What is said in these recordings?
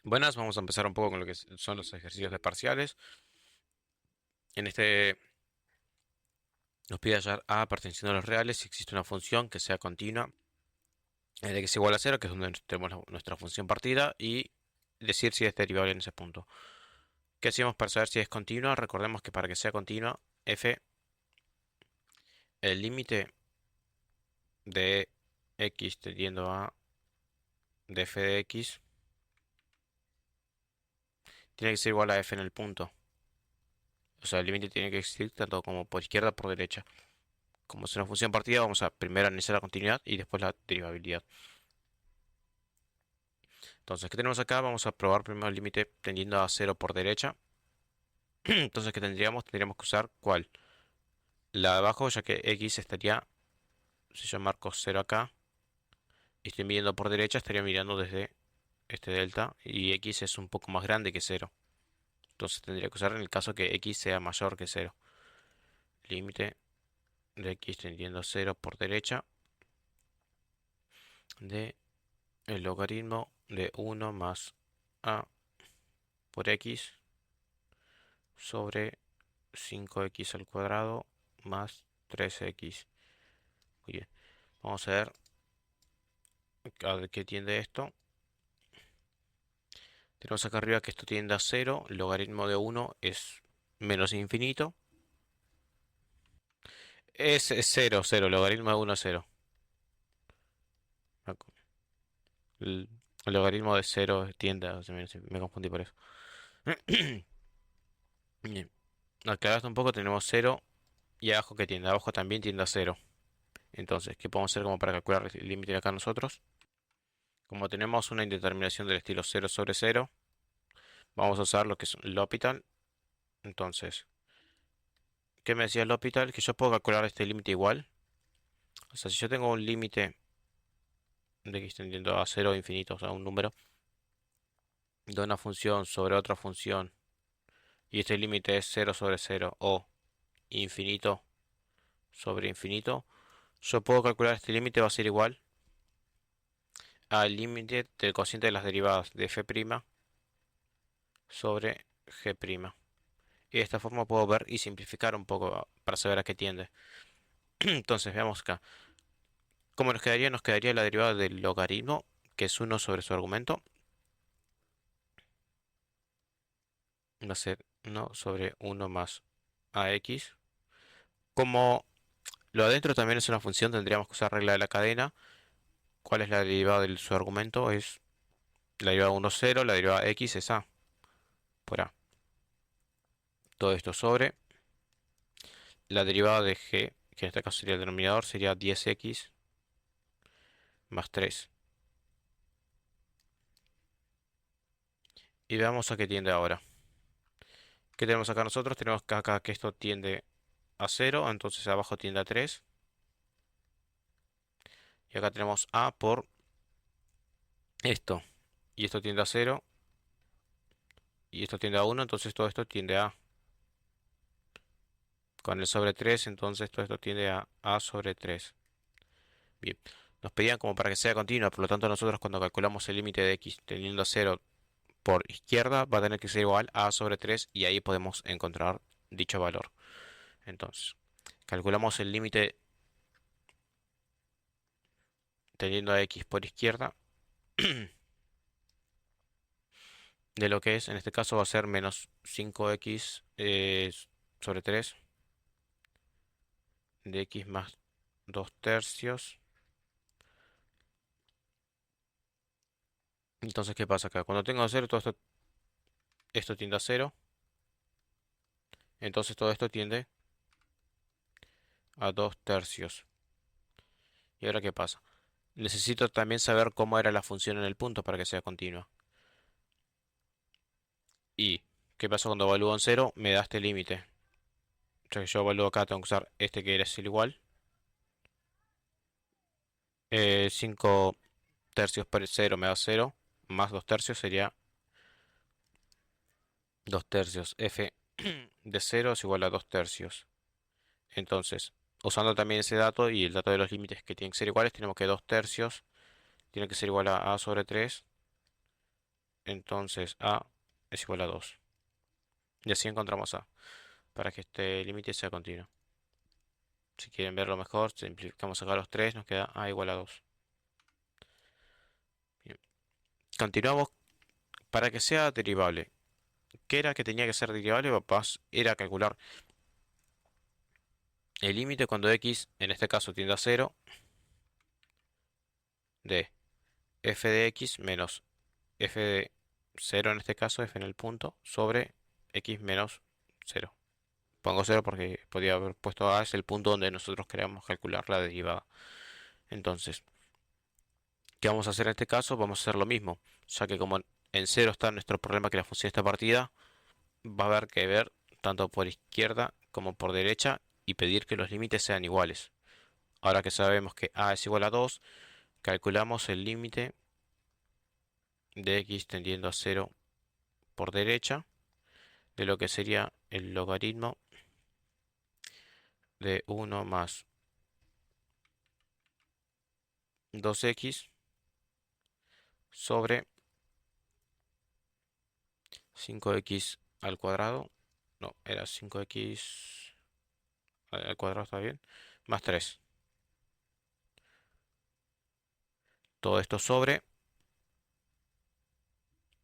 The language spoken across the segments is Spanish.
Buenas, vamos a empezar un poco con lo que son los ejercicios de parciales. En este nos pide hallar a perteneciendo a los reales si existe una función que sea continua, de que es igual a cero, que es donde tenemos nuestra función partida, y decir si es derivable en ese punto. ¿Qué hacemos para saber si es continua? Recordemos que para que sea continua, f, el límite de x tendiendo a de f de x, tiene que ser igual a f en el punto. O sea, el límite tiene que existir tanto como por izquierda como por derecha. Como es una función partida, vamos a primero analizar la continuidad y después la derivabilidad. Entonces, ¿qué tenemos acá? Vamos a probar primero el límite tendiendo a cero por derecha. Entonces, ¿qué tendríamos? Tendríamos que usar ¿cuál? La de abajo, ya que x estaría, si yo marco cero acá y estoy midiendo por derecha, estaría mirando desde este delta y x es un poco más grande que cero. Entonces tendría que usar en el caso que x sea mayor que cero. Límite de x tendiendo a cero por derecha de el logaritmo de uno más a por x sobre 5x al cuadrado más 3x. Muy bien, vamos a ver qué tiende esto. Tenemos acá arriba que esto tiende a cero, el logaritmo de uno es menos infinito. Es 0, 0, logaritmo de uno es 0. El, el logaritmo de cero tiende a... me confundí por eso. Bien, aclaraste un poco, tenemos cero y abajo que tiende, abajo también tiende a cero. Entonces, ¿qué podemos hacer como para calcular el límite de acá nosotros? Como tenemos una indeterminación del estilo cero sobre cero, vamos a usar lo que es L'Hopital. Entonces, ¿qué me decía L'Hopital? Que yo puedo calcular este límite igual. O sea, si yo tengo un límite de x tendiendo a cero infinito, o sea, un número, de una función sobre otra función, y este límite es cero sobre cero o infinito sobre infinito, yo puedo calcular este límite va a ser igual al límite del cociente de las derivadas de f' sobre g'. Y de esta forma puedo ver y simplificar un poco para saber a qué tiende. Entonces veamos acá. ¿Cómo nos quedaría? Nos quedaría la derivada del logaritmo, que es uno sobre su argumento. Va a ser uno sobre uno más ax. Como lo adentro también es una función, tendríamos que usar regla de la cadena. ¿Cuál es la derivada de su argumento? Es la derivada de 1, 0, la derivada de x es a por a. Todo esto sobre la derivada de g, que en este caso sería el denominador, sería 10x más 3. Y veamos a qué tiende ahora. ¿Qué tenemos acá nosotros? Tenemos acá que esto tiende a cero, entonces abajo tiende a 3. Y acá tenemos a por esto. Y esto tiende a cero. Y esto tiende a uno, entonces todo esto tiende a. Con el sobre 3, entonces todo esto tiende a sobre 3. Bien. Nos pedían como para que sea continua, por lo tanto nosotros cuando calculamos el límite de x teniendo a cero por izquierda va a tener que ser igual a sobre 3 y ahí podemos encontrar dicho valor. Entonces, calculamos el límite teniendo a x por izquierda de lo que es, en este caso va a ser menos 5x sobre 3 de x más 2 tercios. Entonces, ¿qué pasa acá? Cuando tengo a cero, todo esto tiende a cero. Entonces todo esto tiende a 2 tercios. ¿Y ahora qué pasa? Necesito también saber cómo era la función en el punto para que sea continua. ¿Y qué pasa cuando evalúo en cero? Me da este límite. O sea que yo evalúo acá, tengo que usar este que es el igual. 5 tercios por cero me da cero. Más 2 tercios sería 2 tercios. F de cero es igual a 2 tercios. Entonces, usando también ese dato y el dato de los límites que tienen que ser iguales, tenemos que 2 tercios tiene que ser igual a sobre 3 entonces a es igual a 2. Y así encontramos a, para que este límite sea continuo. Si quieren verlo mejor, simplificamos acá los 3, nos queda a igual a 2. Bien. Continuamos para que sea derivable. ¿Qué era que tenía que ser derivable? Papás, era calcular el límite cuando x, en este caso, tiende a 0, de f de x menos f de 0, en este caso, f en el punto, sobre x menos 0. Pongo 0 porque podía haber puesto a, es el punto donde nosotros queremos calcular la derivada. Entonces, ¿qué vamos a hacer en este caso? Vamos a hacer lo mismo, ya que como en 0 está nuestro problema que la función está partida, va a haber que ver tanto por izquierda como por derecha y pedir que los límites sean iguales. Ahora que sabemos que a es igual a 2, calculamos el límite de x tendiendo a 0 por derecha de lo que sería el logaritmo de 1 más 2x sobre 5x al cuadrado. No, era 5x al cuadrado, está bien, más 3. Todo esto sobre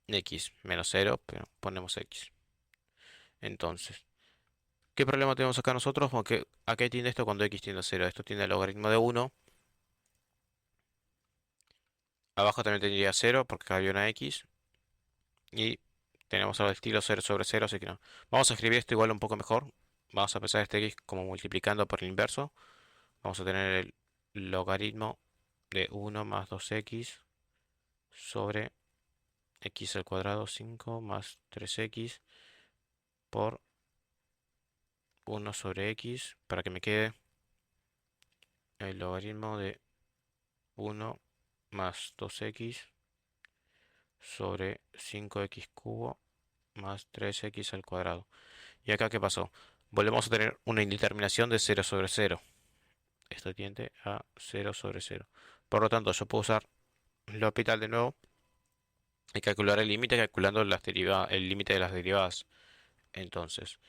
x menos 0, pero ponemos x. Entonces, ¿qué problema tenemos acá nosotros? Porque, ¿a qué tiende esto cuando x tiende a 0? Esto tiende al logaritmo de 1. Abajo también tendría 0 porque había una x. Y tenemos algo de estilo 0 sobre 0, así que no. Vamos a escribir esto igual un poco mejor. Vamos a pensar este x como multiplicando por el inverso. Vamos a tener el logaritmo de 1 más 2x sobre x al cuadrado 5 más 3x por 1 sobre x para que me quede el logaritmo de 1 más 2x sobre 5x cubo más 3x al cuadrado. ¿Y acá qué pasó? Volvemos a tener una indeterminación de 0 sobre 0. Esto tiende a 0 sobre 0. Por lo tanto, yo puedo usar L'Hopital de nuevo y calcular el límite calculando el límite de las derivadas. Entonces,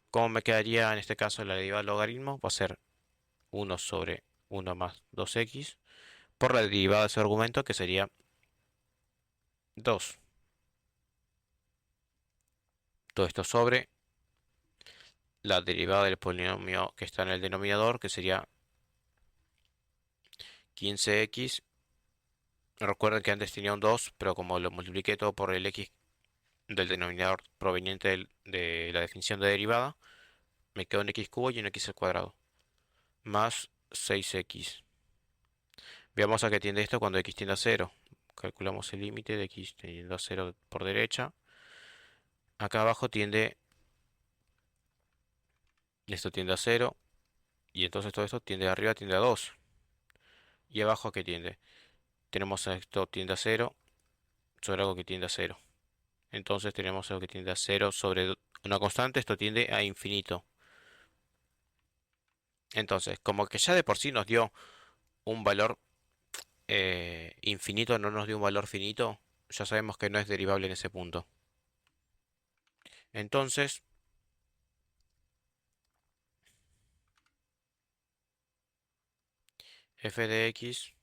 ¿cómo me quedaría en este caso la derivada del logaritmo? Va a ser 1 sobre 1 más 2x por la derivada de ese argumento que sería 2. Todo esto sobre la derivada del polinomio que está en el denominador, que sería 15x. Recuerden que antes tenía un 2, pero como lo multipliqué todo por el x del denominador proveniente de la definición de derivada, me queda un x cubo y un x al cuadrado, más 6x. Veamos a qué tiende esto cuando x tiende a 0. Calculamos el límite de x tendiendo a 0 por derecha. Acá abajo tiende, esto tiende a 0, y entonces todo esto tiende a arriba, tiende a 2. Y abajo a qué tiende. Tenemos esto tiende a 0 sobre algo que tiende a 0. Entonces tenemos algo que tiende a 0 sobre una constante, esto tiende a infinito. Entonces, como que ya de por sí nos dio un valor infinito, no nos dio un valor finito, ya sabemos que no es derivable en ese punto. Entonces, f de x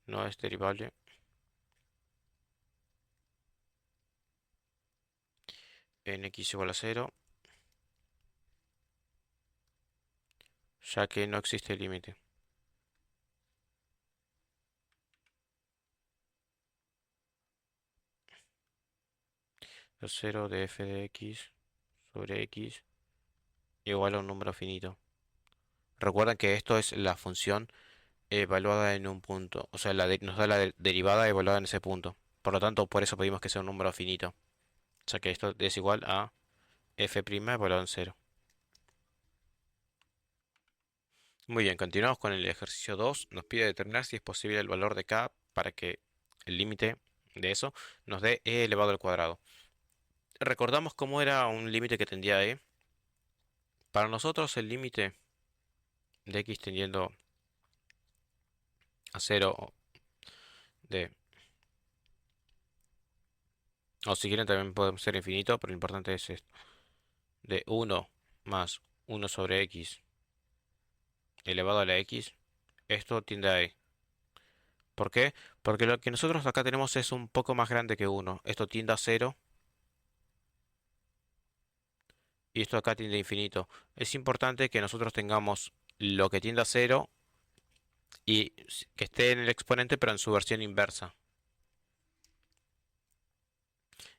no es derivable en x igual a 0, ya que no existe límite. El 0 de f de x sobre x igual a un número finito. Recuerden que esto es la función evaluada en un punto, o sea, nos da la derivada evaluada en ese punto. Por lo tanto, por eso pedimos que sea un número finito, ya que esto es igual a f' evaluado en 0. Muy bien, continuamos con el ejercicio 2. Nos pide determinar si es posible el valor de k para que el límite de eso nos dé e elevado al cuadrado. Recordamos cómo era un límite que tendía a e. Para nosotros el límite de x tendiendo a 0 de O si quieren también puede ser infinito, pero lo importante es esto. De uno más uno sobre x elevado a la x, esto tiende a e. ¿Por qué? Porque lo que nosotros acá tenemos es un poco más grande que uno. Esto tiende a cero y esto acá tiende a infinito. Es importante que nosotros tengamos lo que tiende a cero y que esté en el exponente pero en su versión inversa.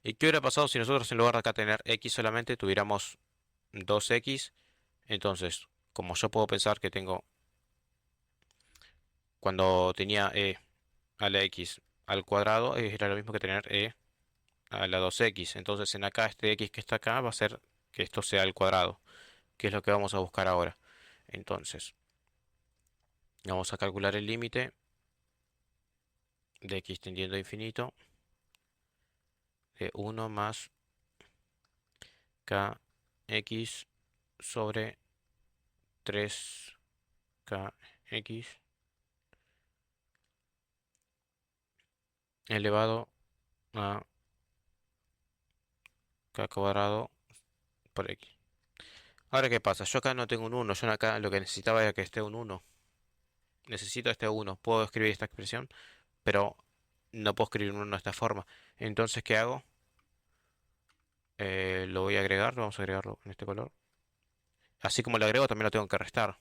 ¿Y qué hubiera pasado si nosotros en lugar de acá tener x solamente tuviéramos 2x? Entonces, como yo puedo pensar que tengo, cuando tenía a la x al cuadrado, era lo mismo que tener a la 2x. Entonces en acá este x que está acá va a ser que esto sea al cuadrado, que es lo que vamos a buscar ahora. Entonces, vamos a calcular el límite de x tendiendo a infinito de 1 más kx sobre 3kx elevado a k cuadrado por x. Ahora, ¿qué pasa? Yo acá no tengo un 1, yo acá lo que necesitaba era que esté un 1. Necesito este 1. Puedo escribir esta expresión, pero no puedo escribir un 1 de esta forma. Entonces, ¿qué hago? Lo voy a agregar, vamos a agregarlo en este color. Así como lo agrego, también lo tengo que restar.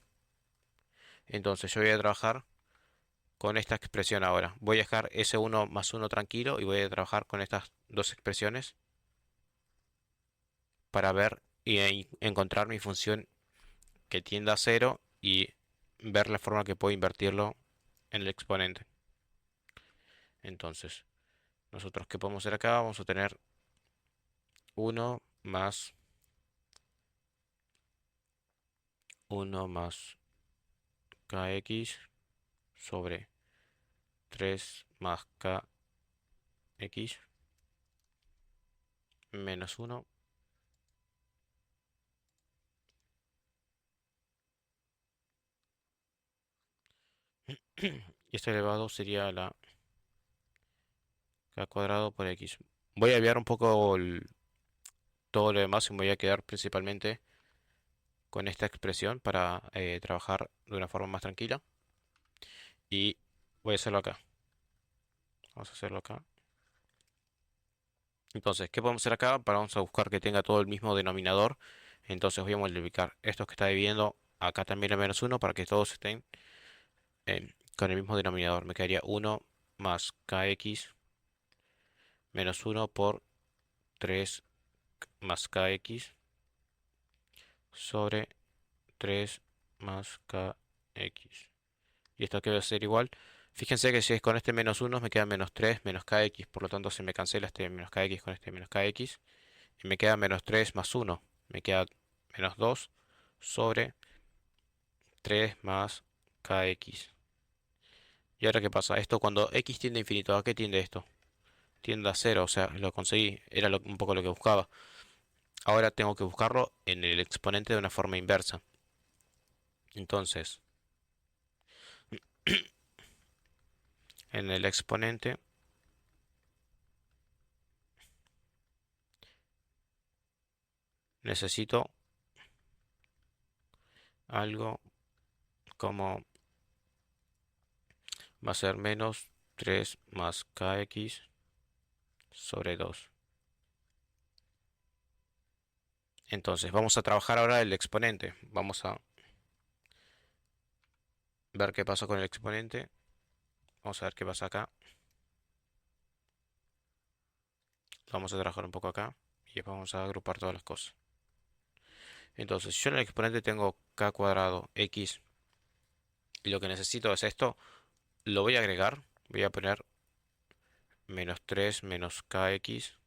Entonces, yo voy a trabajar con esta expresión ahora. Voy a dejar ese 1 más 1 tranquilo y voy a trabajar con estas dos expresiones para ver y encontrar mi función que tienda a cero y ver la forma que puedo invertirlo en el exponente. Entonces, nosotros qué podemos hacer acá, vamos a tener 1 más kx sobre 3 más kx menos 1. Y esto elevado sería la k cuadrado por x. Voy a enviar un poco todo lo demás y me voy a quedar principalmente con esta expresión para trabajar de una forma más tranquila. Y voy a hacerlo acá. Vamos a hacerlo acá. Entonces, ¿qué podemos hacer acá? Vamos a buscar que tenga todo el mismo denominador. Entonces voy a multiplicar estos que está dividiendo acá también a menos 1 para que todos estén con el mismo denominador. Me quedaría 1 más kx menos 1 por 3 más kx sobre 3 más kx. Y esto que va a ser igual. Fíjense que si es con este menos 1 me queda menos 3 menos kx, por lo tanto se me cancela este menos kx con este menos kx. Y me queda menos 3 más 1, me queda menos 2 sobre 3 más kx. ¿Y ahora qué pasa? Esto cuando x tiende a infinito, ¿a qué tiende esto? Tiende a cero, o sea, lo conseguí, era un poco lo que buscaba. Ahora tengo que buscarlo en el exponente de una forma inversa. Entonces, en el exponente necesito algo como va a ser menos 3 más kx sobre 2. Entonces, vamos a trabajar ahora el exponente. Vamos a ver qué pasa con el exponente. Vamos a ver qué pasa acá. Vamos a trabajar un poco acá y vamos a agrupar todas las cosas. Entonces, yo en el exponente tengo k cuadrado x y lo que necesito es esto. Lo voy a agregar. Voy a poner menos 3 menos kx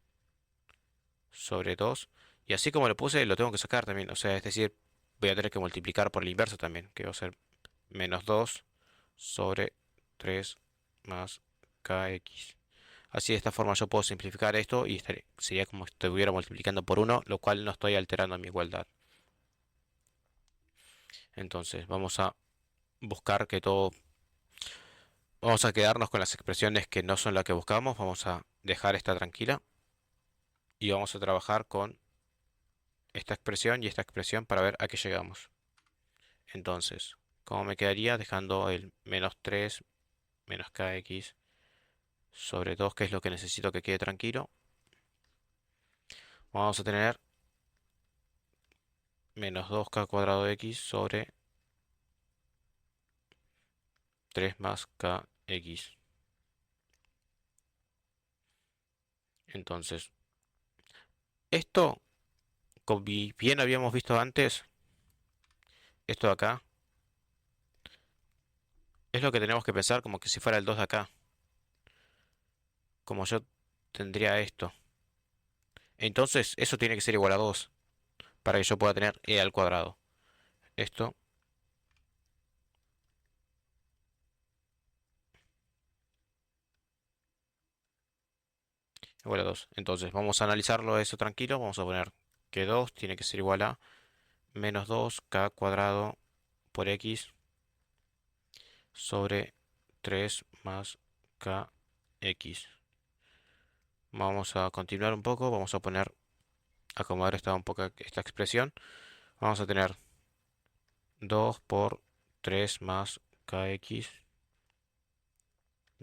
sobre 2. Y así como lo puse, lo tengo que sacar también. O sea, es decir, voy a tener que multiplicar por el inverso también, que va a ser menos 2 sobre 3 más kx. Así de esta forma yo puedo simplificar esto y sería como si estuviera multiplicando por 1, lo cual no estoy alterando mi igualdad. Entonces vamos a buscar que todo... Vamos a quedarnos con las expresiones que no son las que buscamos. Vamos a dejar esta tranquila. y vamos a trabajar con esta expresión y esta expresión para ver a qué llegamos. Entonces, ¿cómo me quedaría? Dejando el menos 3 menos kx sobre 2, que es lo que necesito que quede tranquilo. Vamos a tener menos 2k cuadrado de x sobre 3 más kx. Entonces, esto, como bien habíamos visto antes, esto de acá, es lo que tenemos que pensar como que si fuera el 2 de acá. Como yo tendría esto. Entonces, eso tiene que ser igual a 2 para que yo pueda tener e al cuadrado. Esto igual a 2. Entonces, vamos a analizarlo eso tranquilo. Vamos a poner que 2 tiene que ser igual a menos 2k cuadrado por x sobre 3 más kx. Vamos a continuar un poco. Vamos a poner, acomodar esta un poco esta expresión. Vamos a tener 2 por 3 más kx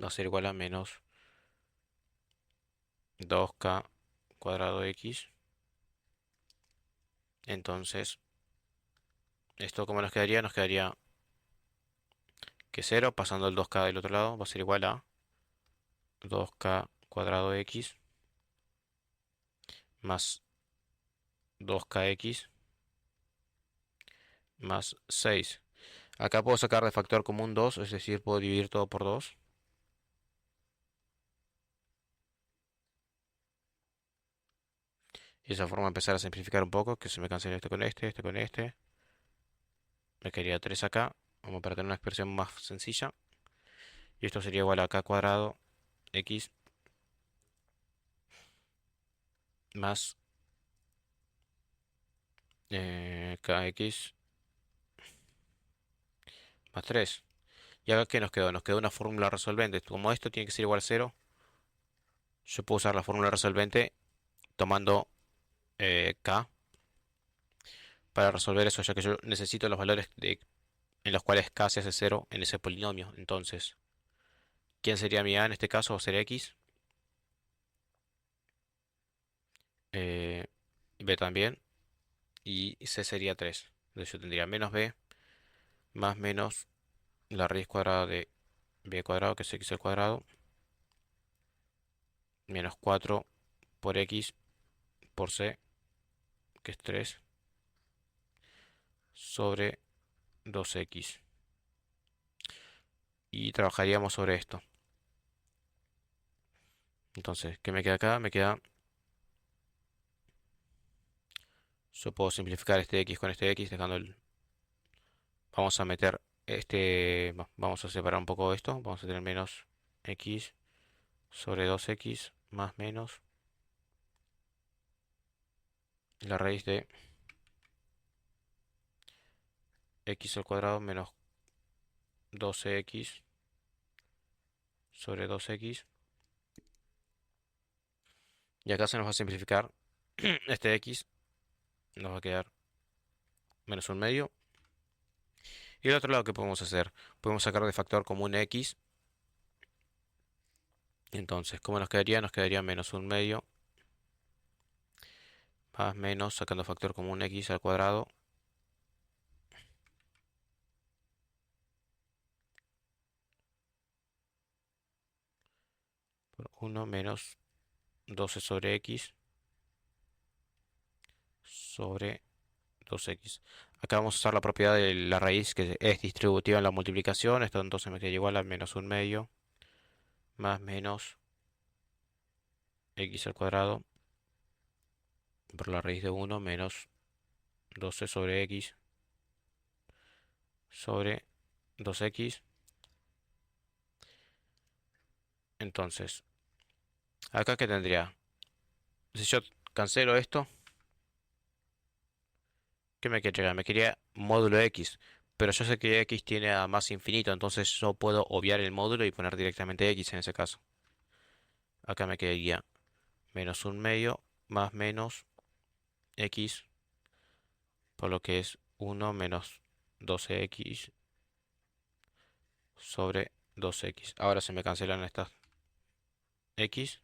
va a ser igual a menos 2k cuadrado x. Entonces, esto como nos quedaría, que 0, pasando el 2k del otro lado, va a ser igual a 2k cuadrado x más 2kx más 6. Acá puedo sacar de factor común 2, es decir, puedo dividir todo por 2. Y de esa forma empezar a simplificar un poco, que se me cancele este con este, este con este. Me quedaría 3 acá, vamos para tener una expresión más sencilla. Y esto sería igual a k cuadrado x más kx más 3. ¿Y acá qué nos quedó? Nos quedó una fórmula resolvente. Como esto tiene que ser igual a 0, yo puedo usar la fórmula resolvente tomando k para resolver eso, ya que yo necesito los valores en los cuales k se hace 0 en ese polinomio. Entonces, ¿quién sería mi a en este caso? Sería x. eh, b también. Y c sería 3. Entonces yo tendría menos b más menos la raíz cuadrada de b cuadrado, que es x al cuadrado, menos 4 por x por c, que es 3, sobre 2x. Y trabajaríamos sobre esto. Entonces, ¿qué me queda acá? Me queda... Yo puedo simplificar este x con este x, dejando el... Vamos a meter este... Vamos a separar un poco esto. Vamos a tener menos x sobre 2x más menos la raíz de x al cuadrado menos 12x sobre 2x. Y acá se nos va a simplificar este x. Nos va a quedar menos un medio. Y el otro lado, ¿qué podemos hacer? Podemos sacar de factor común x. Entonces, ¿cómo nos quedaría? Nos quedaría menos un medio más menos, sacando factor común x al cuadrado, por 1 menos 12 sobre x sobre 2x. Acá vamos a usar la propiedad de la raíz que es distributiva en la multiplicación. Esto entonces me queda igual a menos un medio más menos x al cuadrado por la raíz de 1 menos 12 sobre x sobre 2x. Entonces, acá que tendría, si yo cancelo esto, ¿qué me quiere llegar? Me quería módulo x, pero yo sé que x tiene a más infinito, entonces yo puedo obviar el módulo y poner directamente x en ese caso. Acá me quedaría menos un medio más menos x, por lo que es 1 menos 12x sobre 2x. Ahora se me cancelan estas x.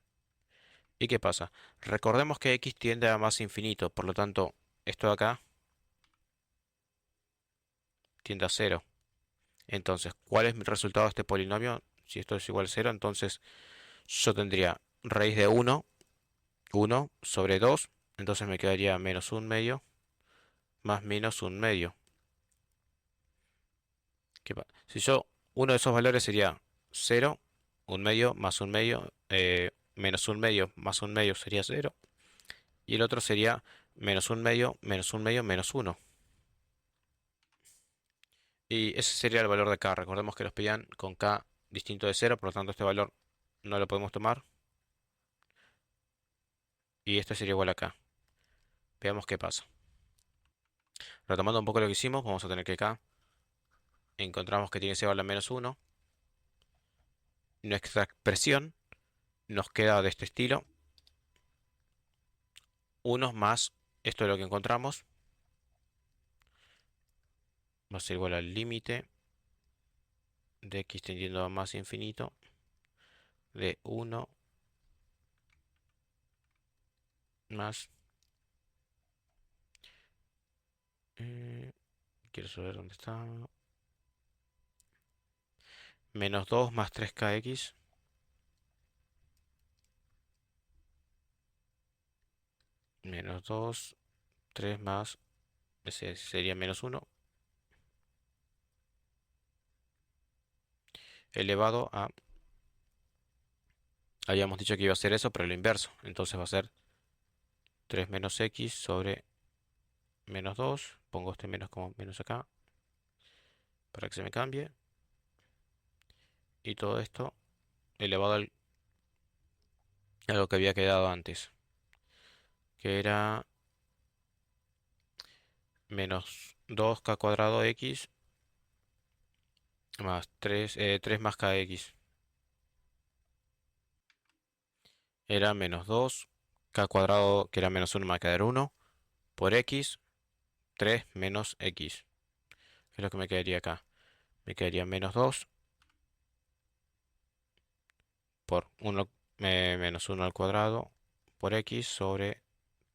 ¿Y qué pasa? Recordemos que x tiende a más infinito, por lo tanto, esto de acá tiende a cero. Entonces, ¿cuál es el resultado de este polinomio? Si esto es igual a 0, entonces yo tendría raíz de 1, 1 sobre 2, entonces me quedaría menos 1 medio más menos 1 medio. Si yo, uno de esos valores sería 0, 1 medio más 1 medio, menos 1 medio más 1 medio sería 0, y el otro sería menos 1 medio, menos 1 medio, menos 1. Y ese sería el valor de k. Recordemos que los pedían con k distinto de 0, por lo tanto este valor no lo podemos tomar. Y esto sería igual a k. Veamos qué pasa. Retomando un poco lo que hicimos, vamos a tener que k encontramos que tiene que ser igual a menos 1. Nuestra expresión nos queda de este estilo. 1 más esto es lo que encontramos. Va a ser igual al límite de x tendiendo a más infinito de 1 más... quiero saber dónde está. Menos 2 más 3kx. Menos 2, 3 más... ese sería menos 1. Elevado a... Habíamos dicho que iba a ser eso, pero lo inverso. Entonces va a ser 3 menos x sobre menos 2. Pongo este menos como menos acá, para que se me cambie. Y todo esto elevado a lo que había quedado antes, que era menos 2k cuadrado x más 3 más kx. Era menos 2k cuadrado, que era menos 1, me va a quedar 1, por x, 3 menos x, que es lo que me quedaría acá. Me quedaría menos 2 por 1, menos 1 al cuadrado por x sobre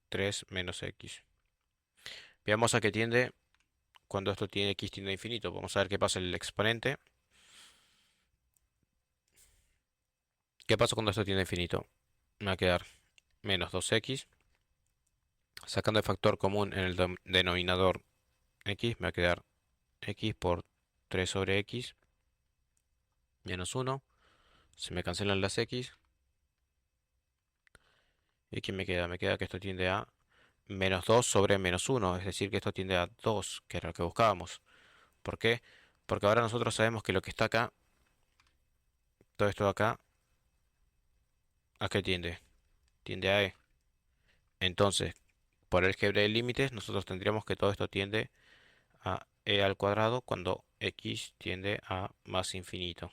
3 menos x. Veamos a qué tiende cuando esto tiene x tiende a infinito. Vamos a ver qué pasa en el exponente. ¿Qué pasa cuando esto tiende a infinito? Me va a quedar menos 2x. Sacando el factor común en el denominador x, me va a quedar x por 3 sobre x menos 1. Se me cancelan las x. ¿Y qué me queda? Me queda que esto tiende a menos 2 sobre menos 1. Es decir, que esto tiende a 2, que era lo que buscábamos. ¿Por qué? Porque ahora nosotros sabemos que lo que está acá, todo esto de acá, ¿a qué tiende? Tiende a e. Entonces, por el álgebra de límites, nosotros tendríamos que todo esto tiende a e al cuadrado cuando x tiende a más infinito.